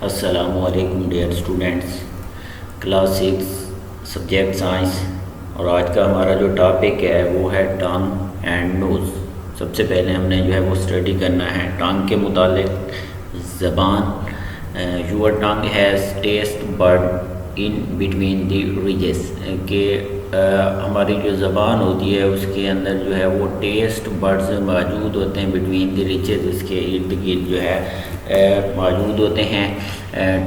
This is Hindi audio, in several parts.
अस्सलामुअलैकुम dear students, class 6 subject science. और आज का हमारा जो टॉपिक है वो है टंग एंड नोज़। सबसे पहले हमने जो है वो स्टडी करना है टंग के मुतालिक। ज़बान, your tongue has taste bud in between the ridges, के हमारी जो ज़बान होती है उसके अंदर जो है वो टेस्ट बड्स मौजूद होते हैं बिटवीन द रिजेस, इसके इर्द गिर्द जो है मौजूद होते हैं।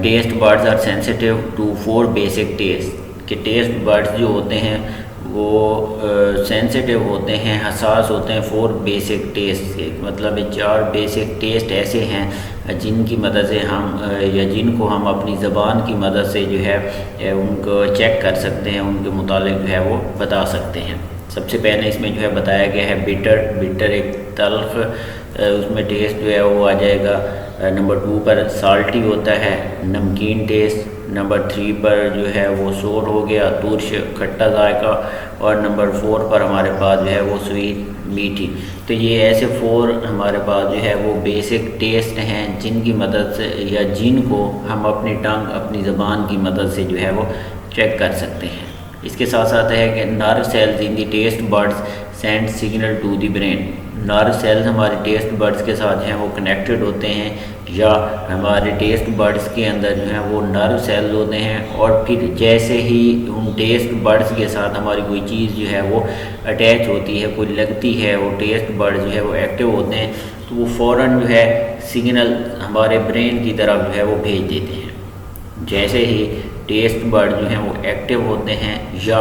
Taste buds are sensitive to 4 basic taste, के टेस्ट बड्स जो होते हैं वो सेंसिटिव होते हैं, हसास होते हैं 4 बेसिक टेस्ट से। मतलब 4 बेसिक टेस्ट ऐसे हैं जिनकी मदद से हम या जिनको हम अपनी ज़बान की मदद से जो है उनको चेक कर सकते हैं, उनके मुतालिक जो है वो बता सकते हैं। सबसे पहले इसमें जो है बताया गया है बिटर एक तल्ख, उसमें टेस्ट जो है वो आ जाएगा। नंबर 2 पर साल्टी होता है, नमकीन टेस्ट। नंबर 3 पर जो है वो सोर हो गया, तुरश खट्टा जायका। और नंबर 4 पर हमारे पास जो है वो स्वीट मीठी। तो ये ऐसे 4 हमारे पास जो है वो बेसिक टेस्ट हैं जिनकी मदद से या जिनको हम अपनी टंग अपनी ज़बान की मदद से जो है वो चेक कर सकते हैं। इसके साथ साथ है कि nerve cells in the taste buds send signal to the brain. Nerve cells हमारे टेस्ट बड्स के साथ हैं वो कनेक्टेड होते हैं, या हमारे टेस्ट बड्स के अंदर जो है वो नर्व सेल्स होते हैं। और फिर जैसे ही उन टेस्ट बड्स के साथ हमारी कोई चीज़ जो है वो अटैच होती है, कोई लगती है, वो टेस्ट बड्स जो है वो एक्टिव होते हैं, तो वो फ़ौरन जो है सिग्नल हमारे ब्रेन की तरफ जो है वो भेज देते हैं। जैसे ही टेस्ट बर्ड जो हैं वो एक्टिव होते हैं या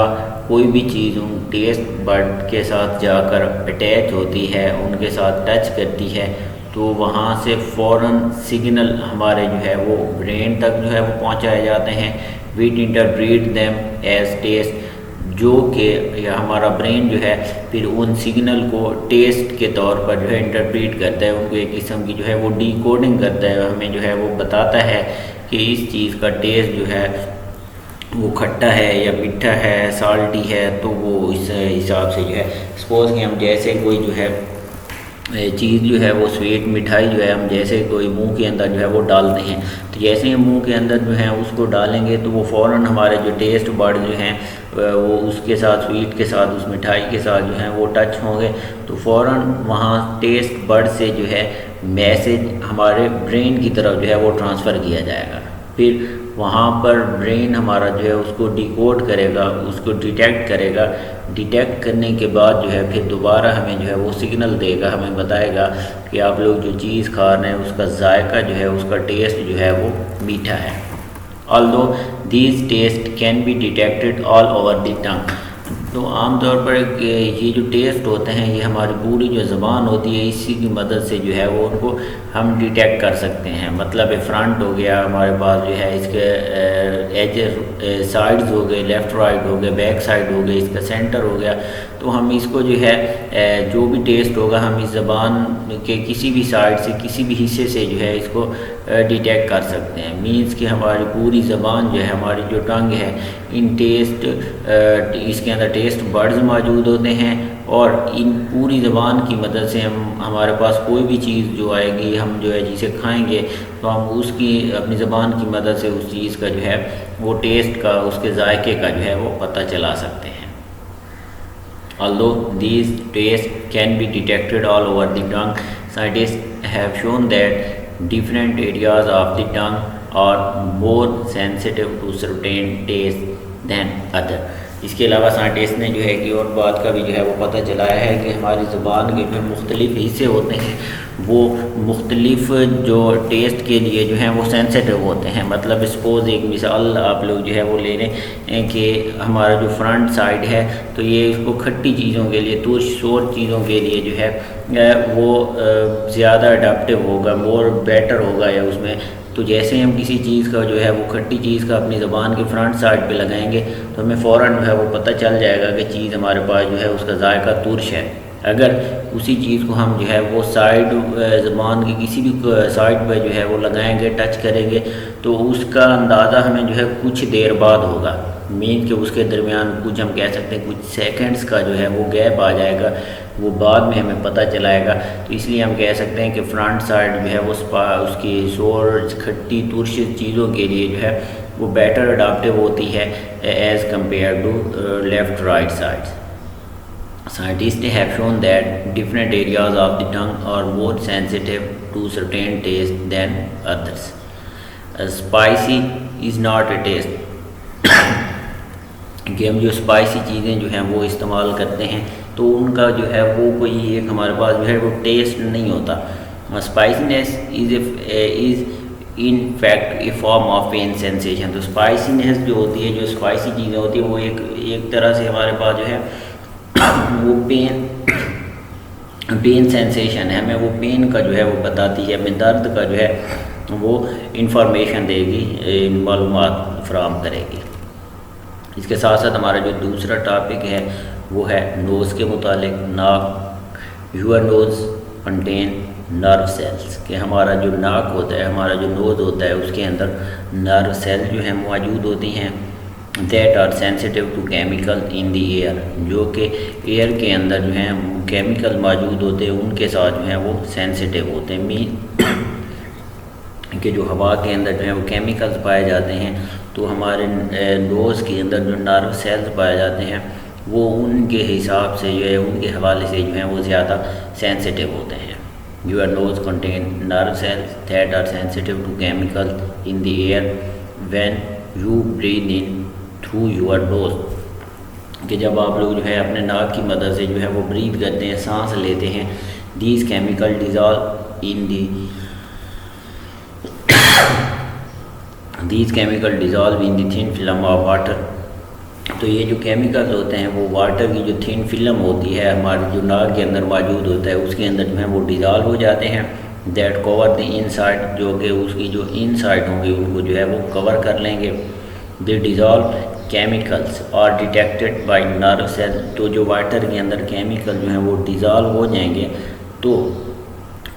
कोई भी चीज़ उन टेस्ट बर्ड के साथ जाकर अटैच होती है, उनके साथ टच करती है, तो वहाँ से फ़ौरन सिग्नल हमारे जो है वो ब्रेन तक जो है वो पहुँचाए जाते हैं। We interpret them as taste, जो कि या हमारा ब्रेन जो है फिर उन सिग्नल को टेस्ट के तौर पर जो है इंटरप्रेट करता है, उनको एक किस्म की जो है वो डिकोडिंग करता है, हमें जो है वो बताता है कि इस चीज़ का टेस्ट जो है वो खट्टा है या मीठा है, साल्टी है। तो वो इस हिसाब से जो है सपोज़ कि हम जैसे कोई जो है चीज़ जो है वो स्वीट मिठाई जो है हम जैसे कोई मुंह के अंदर जो है वो डालते हैं, तो जैसे ही मुंह के अंदर जो है उसको डालेंगे तो वो फ़ौरन हमारे जो टेस्ट बड जो हैं वो उसके साथ स्वीट के साथ उस मिठाई के साथ जो है वो टच होंगे, तो फ़ौरन वहाँ टेस्ट बड से जो है मैसेज हमारे ब्रेन की तरफ जो है वो ट्रांसफ़र किया जाएगा। फिर वहाँ पर ब्रेन हमारा जो है उसको डिकोड करेगा, उसको डिटेक्ट करेगा। डिटेक्ट करने के बाद जो है फिर दोबारा हमें जो है वो सिग्नल देगा, हमें बताएगा कि आप लोग जो चीज़ खा रहे हैं उसका जायका जो है, उसका टेस्ट जो है वो मीठा है। Although these taste can be detected all over the tongue. तो आमतौर पर ये जो टेस्ट होते हैं ये हमारी पूरी जो ज़बान होती है इसी की मदद से जो है वो उनको हम डिटेक्ट कर सकते हैं। मतलब फ्रंट हो गया हमारे पास जो है, इसके एजेस साइड्स हो गए, लेफ़्ट राइट हो गए, बैक साइड हो गए, इसका सेंटर हो गया। तो हम इसको जो है जो भी टेस्ट होगा हम इस ज़बान के किसी भी साइड से किसी भी हिस्से से जो है इसको डिटेक्ट कर सकते हैं। मीन्स कि हमारी पूरी ज़बान जो है, हमारी जो टंग है, इन टेस्ट इसके अंदर टेस्ट बड्स मौजूद होते हैं और इन पूरी ज़बान की मदद से हम हमारे पास कोई भी चीज़ जो आएगी हम जो है जिसे खाएंगे तो हम उसकी अपनी ज़बान की मदद से उस चीज़ का जो है वो टेस्ट का, उसके जायके का जो है वो पता चला सकते हैं। Although these tastes can be detected all over the tongue, scientists have shown that different areas of the tongue are more sensitive to certain tastes than other. इसके अलावा साइंटिस्ट ने जो है कि और बात का भी जो है वो पता चलाया है कि हमारी ज़ुबान के जो मुख्तलिफ़ हिस्से होते हैं वो मुख्तलिफ़ जो टेस्ट के लिए जो हैं वो सेंसिटिव होते हैं। मतलब सपोज़ एक मिसाल आप लोग जो है वो ले लें कि हमारा जो फ्रंट साइड है तो ये इसको खट्टी चीज़ों के लिए, तुरश शोर चीज़ों के लिए जो है वो ज़्यादा अडाप्टिव होगा, मोर बेटर होगा। या उसमें तो जैसे ही हम किसी चीज़ का जो है वो खट्टी चीज़ का अपनी ज़बान के फ्रंट साइड पे लगाएंगे तो हमें फ़ौरन जो है वो पता चल जाएगा कि चीज़ हमारे पास जो है उसका जायका तुरश है। अगर उसी चीज़ को हम जो है वो साइड ज़बान की किसी भी साइड पे जो है वो लगाएंगे, टच करेंगे, तो उसका अंदाज़ा हमें जो है कुछ देर बाद होगा। मीन कि उसके दरमियान कुछ हम कह सकते हैं कुछ सेकंड्स का जो है वो गैप आ जाएगा, वो बाद में हमें पता चलाएगा। तो इसलिए हम कह सकते हैं कि फ्रंट साइड जो है वो उसकी शोर खट्टी तुरश चीज़ों के लिए जो है वो बेटर अडाप्टिव होती है as compare to left right sides. Scientists have shown that different areas of the tongue are more sensitive to certain taste than others. Spicy is not a taste कि हम जो स्पाइसी चीज़ें जो हैं वो इस्तेमाल करते हैं तो उनका जो है वो कोई एक हमारे पास जो है वो टेस्ट नहीं होता। Spiciness is in fact A form of pain sensation. तो स्पाइसीनेस जो होती है, जो स्पाइसी चीज़ें होती हैं वो एक तरह से हमारे पास जो है वो पेन सेंसेशन है, हमें वो पेन का जो है वो बताती है, हमें दर्द का जो है वो इंफॉर्मेशन देगी, मालूमात फराहम करेगी। इसके साथ साथ हमारा जो दूसरा टॉपिक है वो है नोज़ के मुतालिक। नाक, your nose contain nerve cells, कि हमारा जो नाक होता है, हमारा जो नोज़ होता है उसके अंदर नर्व सेल जो है मौजूद होती हैं। That are sensitive to chemical in the air, जो कि एयर के अंदर जो हैं केमिकल मौजूद होते हैं उनके साथ जो हैं वो सेंसिटिव होते हैं। मीन कि जो हवा के अंदर जो है वो केमिकल्स पाए जाते हैं तो हमारे नोज़ के अंदर जो नर्व सेल्स पाए जाते हैं वो उनके हिसाब से जो है उनके हवाले से जो है वो ज़्यादा सेंसिटिव होते हैं। Your nose contain nerve cells that are sensitive to chemical in the air when you breathe in through your nose, कि जब आप लोग जो है अपने नाक की मदद से जो है वो ब्रीथ करते हैं, सांस लेते हैं, these chemical dissolve in the these chemical dissolve in the thin film of water। तो ये जो केमिकल्स होते हैं वो वाटर की जो थिन फिल्म होती है हमारे जो नाक के अंदर मौजूद होता है उसके अंदर जो है वो डिज़ॉल्व हो जाते हैं। दैट कवर द इनसाइड, जो कि उसकी जो इनसाइड होंगी उनको जो है वो कवर कर लेंगे। दे डिज़ॉल्व केमिकल्स और डिटेक्टेड बाय नर्व सेल, तो जो वाटर के अंदर केमिकल जो हैं वो डिज़ॉल्व हो जाएंगे तो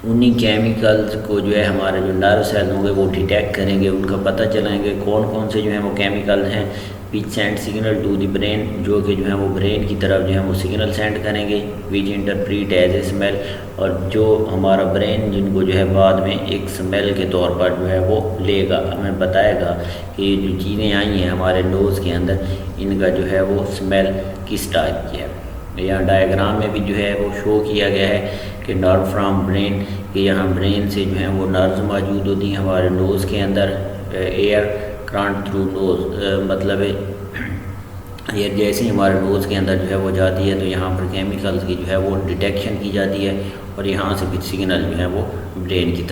उन्हीं केमिकल्स को जो है हमारे जो नर्व सेल होंगे वो डिटेक्ट करेंगे, उनका पता चलाएंगे कौन कौन से जो हैं वो केमिकल हैं। Which send signal to the brain, जो कि जो है वो ब्रेन की तरफ जो है वो सिग्नल सेंड करेंगे। विच इंटरप्रीट एज ए स्मेल, और जो हमारा ब्रेन जिनको जो है बाद में एक स्मेल के तौर पर जो है वो लेगा, हमें बताएगा कि ये जो चीज़ें आई हैं हमारे नोज़ के अंदर इनका जो है वो स्मेल किस टाइप की है। यहाँ डायग्राम में भी जो है वो शो किया गया है कि नर्व फ्राम ब्रेन, कि यहाँ ब्रेन से जो है वो नर्व्स मौजूद होती हैं हमारे नोज़ के अंदर। एयर करंट थ्रू नोज़, मतलब एयर जैसे ही हमारे नोज़ के अंदर जो है वो जाती है तो यहाँ पर केमिकल्स की जो है वो डिटेक्शन की जाती है और यहाँ से फिर सिग्नल जो है वो ब्रेन की तरफ